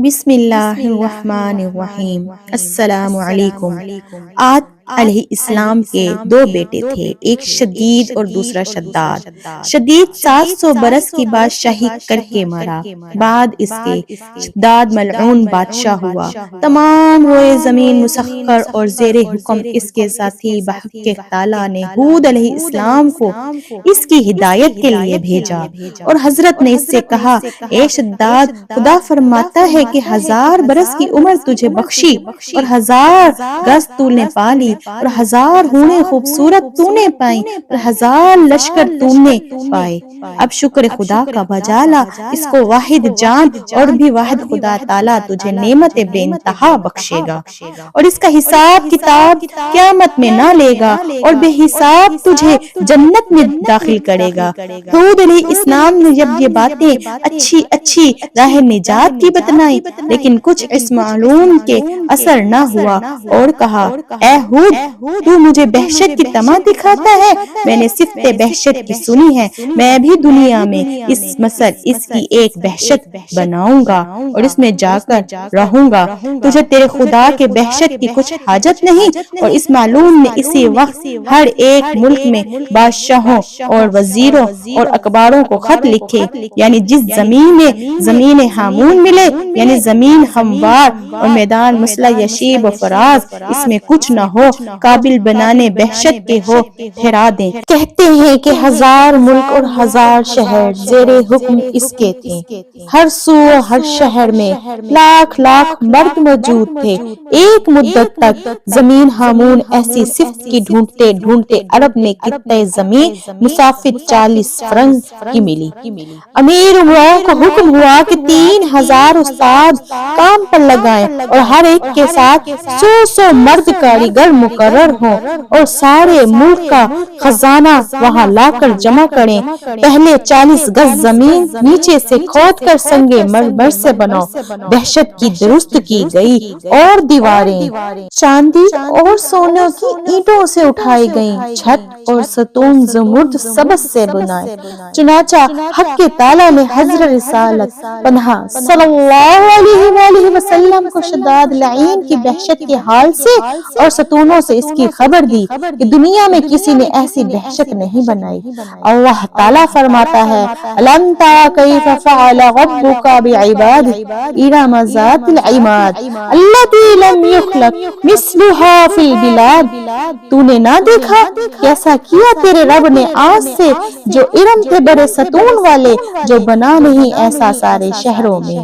بسم اللہ الرحمن الرحیم۔ السلام علیکم۔ آدم علیہ السلام کے دو بیٹے تھے، ایک شدید اور دوسرا شداد۔ شدید 700 برس کی بادشاہی کر کے مرا، بعد اس کے شداد ملعون بادشاہ ہوا۔ تمام روئے زمین مسخر اور زیر حکم اس کے ساتھی بحق تعالیٰ نے ہود علیہ السلام کو اس کی ہدایت کے لیے بھیجا، اور حضرت نے اس سے کہا، اے شداد، خدا فرماتا ہے کہ 1000 برس کی عمر تجھے بخشی، اور 1000 گز تو نے پالی، اور 1000 ہونیں خوبصورت تو نے پائیں، اور 1000 لشکر تو نے پائے۔ اب شکر خدا کا بجا لا، اس کو واحد جان اور بھی واحد خدا تعالیٰ تجھے نعمت بے انتہا بخشے گا، اور اس کا حساب کتاب قیامت میں نہ لے گا، اور بے حساب تجھے جنت میں داخل کرے گا۔ ہود علیہ السلام نے جب یہ باتیں اچھی راہ نجات کی بتنائی، لیکن کچھ اس معلوم کے اثر نہ ہوا، اور کہا، اے ہود، تو مجھے بحشت کی طمع دکھاتا ہے؟ میں نے صفت بحشت کی سنی ہے، میں بھی دنیا میں اس کی ایک بحشت بناؤں گا اور اس میں جا کر رہوں گا۔ تجھے تیرے خدا کے بحشت کی کچھ حاجت نہیں۔ اور اس معلوم نے اسی وقت ہر ایک ملک میں بادشاہوں اور وزیروں اور اکباروں کو خط لکھے، یعنی جس زمین میں زمین ہامون ملے، یعنی زمین ہموار اور میدان مسلح یشیب و فراز، اس میں کچھ نہ ہو، قابل بنانے بحشت کے ہو، ٹھہرا دیں۔ کہتے ہیں کہ 1000 ملک اور 1000 شہر زیر حکم اس کے تھے، ہر سو ہر شہر میں لاکھ مرد موجود تھے۔ ایک مدت تک زمین ہامون ایسی صفت کی ڈھونڈتے عرب میں قطع زمین مسافت 40 فرنگ کی ملی۔ امیر امراء کو حکم ہوا کہ 3000 استاد کام پر لگائیں، اور ہر ایک کے ساتھ 100 مرد کاریگر مقرر ہوں، اور سارے ملک کا خزانہ وہاں لا کر جمع کریں۔ پہلے 40 گز زمین نیچے سے کھود کر سنگے مرمر سے بناؤ، بحشت کی درست کی گئی، اور دیواریں چاندی اور سونے کی اینٹوں سے اٹھائی گئیں، چھت اور ستون زمرد سبز سے بنائے۔ چنانچہ حق کے تعالیٰ نے حضرت رسالت پناہ صلی اللہ علیہ وآلہ وسلم کو شداد لعین کی بحشت کے حال سے اور ستونوں سے اس کی خبر دی کہ دنیا میں کسی نے ایسی بحشت نہیں بنائی۔ اللہ تعالیٰ فرماتا ہے، أَلَمْ تَرَ كَيْفَ فَعَلَ رَبُّكَ بِعِبَادِهِ إِرَمَ ذَاتِ الْعِمَادِ الَّتِي لَمْ يُخْلَقْ مِثْلُهَا فِي الْبِلَادِ۔ تو نے نہ دیکھا کیسا کیا تیرے رب نے آج سے جو ارم تھے بڑے ستون والے، جو بنا نہیں ایسا سارے شہروں میں۔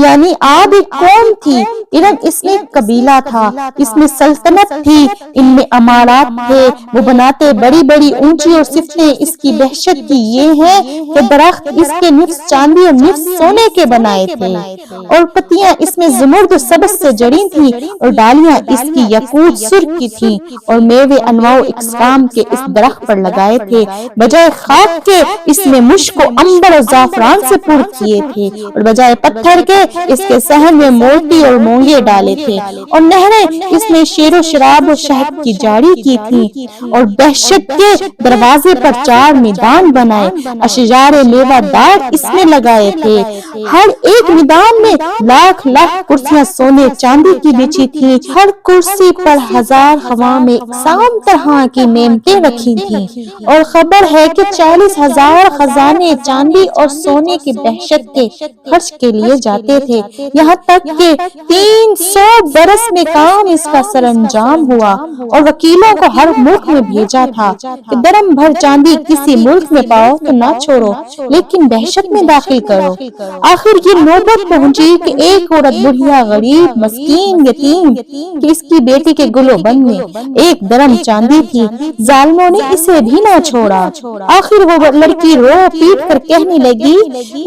یعنی عاد ایک قوم تھی، ارم اس میں قبیلہ تھا، اس میں سلطنت تھی، ان میں امارات تھے، وہ بناتے بڑی بڑی اونچی، اور صفتیں اس کی بحشت کی یہ ہیں کہ درخت اس کے نفس چاندی اور نفس سونے کے بنائے تھے، اور پتیاں اس میں زمرد سبز سے جڑی تھیں، اور ڈالیاں اس کی یاقوت سرخ کی تھیں، اور میوے انواع و اقسام کے اس درخت پر لگائے تھے، بجائے خاک کے اس میں مشک و عنبر اور زعفران سے پر کیے تھے، اور بجائے پتھر کے اس کے صحن میں موتی اور مونگے ڈالے تھے، اور نہریں اس میں شیر و شراب اور شہد کی جاری کی تھیں، اور بحشت کے دروازے پر 4 میدان بنائے، اشجار میوہ دار اس میں لگائے تھے، ہر ایک میدان میں لاکھ کرسیاں سونے چاندی کی بچھی تھیں، ہر کرسی پر 1000 خواہ میں اقسام طرح کی نعمتیں رکھی تھیں، اور خبر ہے کہ 40,000 خزانے چاندی اور سونے کی بحشت کے خرچ کے لیے جاتے تھے، یہاں تک کہ 300 برس میں کام اس کا سر انجام ہوا، اور وکیلوں کو ہر ملک میں بھیجا تھا کہ درم بھر چاندی کسی ملک میں پاؤ تو نہ چھوڑو، لیکن بحشت میں داخل کرو۔ آخر یہ نوبت پہنچی کہ ایک عورت بڑھیا، غریب، مسکین، یتیم کہ اس کی بیٹی کے گلو بند میں ایک درم چاندی تھی، ظالموں نے اسے بھی نہ چھوڑا۔ آخر وہ لڑکی رو پیٹ کر کہنے لگی،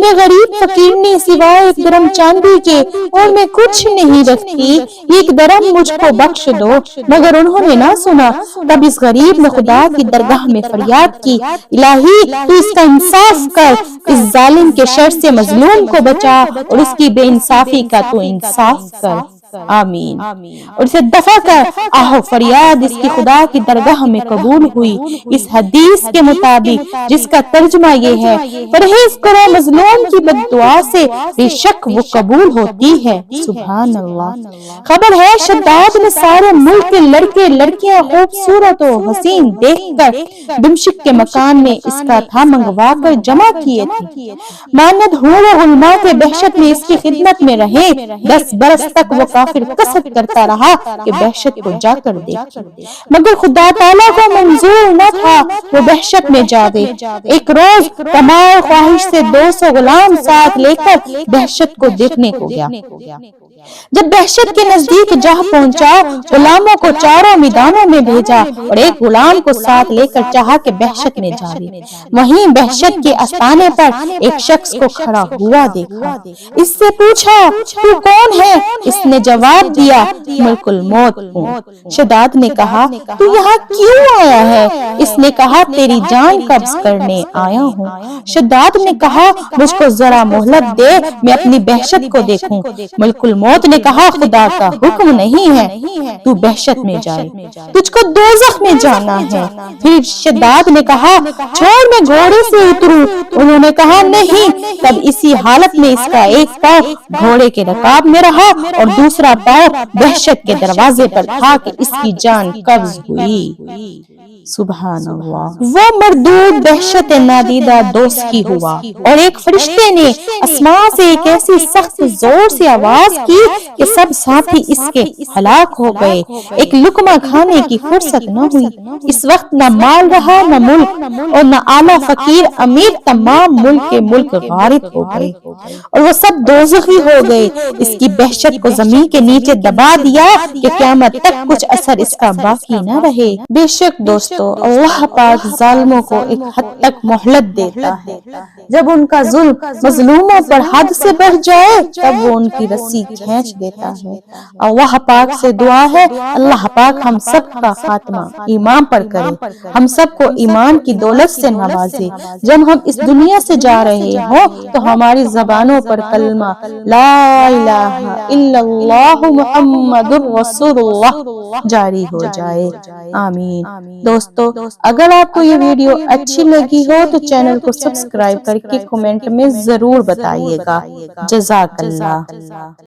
میں غریب فقیرنی سوائے ایک درم چاندی کے اور میں کچھ نہیں رکھتی، ایک درم مجھ کو بخش دو، مگر انہوں نے نہ سنا۔ تب اس غریب نے خدا کی درگاہ میں فریاد کی، الہی تو اس کا انصاف کر، اس ظالم کے شر سے مظلوم کو بچا، اور اس کی بے انصافی کا تو انصاف کر۔ آمین۔ اور اسے دفع کر آہو فریاد اس کی خدا کی درگاہ میں قبول ہوئی۔ اس حدیث کے مطابق جس کا ترجمہ یہ ہے، پرہیز کرو مظلوم کی بد دعا سے، بے شک وہ قبول ہوتی ہے۔ سبحان اللہ۔ خبر ہے شداد نے سارے ملک کے لڑکے لڑکیاں خوبصورت و حسین دیکھ کر دمشق کے مکان میں اس کا تھا منگوا کر جمع کیے تھے۔ ماند حور و علماء کے بہشت میں اس کی خدمت میں رہے۔ 10 برس تک وہ کافر قصد کرتا رہا کہ بہشت کو جا کر دیکھے، مگر خدا تعالیٰ کو منظور نہ تھا وہ بہشت میں جاوے۔ ایک روز کمال خواہش سے 200 غلام ساتھ لے کر بہشت کو دیکھنے کو گیا۔ جب بہشت کے نزدیک جا پہنچا، غلاموں کو چاروں میدانوں میں بھیجا اور ایک غلام کو ساتھ لے کر چاہا کہ بہشت میں جاوے۔ وہیں بہشت کے آستانے پر ایک شخص کو کھڑا ہوا دیکھا۔ اس سے پوچھا تو کون ہے؟ اس نے جواب دیا ملک الموت ہوں۔ شداد نے کہا تو یہاں کیوں آیا ہے؟ اس نے کہا تیری جان قبض کرنے آیا ہوں۔ شداد نے کہا مجھ کو ذرا مہلت دے، میں اپنی بہشت کو دیکھوں۔ ملک الموت نے کہا خدا کا حکم نہیں ہے تو بہشت میں جائے، تجھ کو دوزخ میں جانا ہے۔ پھر شداد نے کہا چھوڑ میں گھوڑے سے اتروں؟ انہوں نے کہا نہیں۔ تب اسی حالت میں اس کا ایک پاؤں گھوڑے کے رکاب میں رہا اور دوسرا پاؤں بہشت کے دروازے پر تھا کہ اس کی جان قبض ہوئی۔ سبحان اللہ۔ وہ مردود بہشت نادیدہ دوست کی ہوا اور ایک فرشتے نے آسمان سے ایک ایسی سخت زور سے آواز کی کہ سب ساتھی اس کے ہلاک ہو گئے۔ ایک لقمہ کھانے کی فرصت نہ ہوئی۔ اس وقت نہ مال رہا نہ ملک، اور نہ اعلیٰ فقیر امیر، تمام ملک کے ملک غارق ہو گئے اور وہ سب دوزخی ہو گئے۔ اس کی بہشت کو زمین کے نیچے دبا دیا کہ قیامت تک کچھ اثر اس کا باقی نہ رہے۔ بے شک دوستو، اللہ پاک ظالموں کو ایک حد تک مہلت دیتا ہے۔ جب ان کا ظلم مظلوموں پر حد سے بڑھ جائے تب وہ ان کی رسی کھینچ دیتا ہے۔ اللہ پاک سے دعا ہے اللہ پاک ہم سب کا خاتمہ ایمان پر کرے، ہم سب کو ایمان کی دولت سے نوازے۔ جب ہم اس دنیا سے جا رہے ہوں تو ہماری زبانوں پر کلمہ لا الہ الا اللہ محمد الرسول اللہ جاری ہو جائے۔ آمین۔ دوستو، اگر آپ کو یہ ویڈیو اچھی لگی ہو تو چینل کو سبسکرائب کر کے کمنٹ میں ضرور بتائیے گا۔ جزاک اللہ۔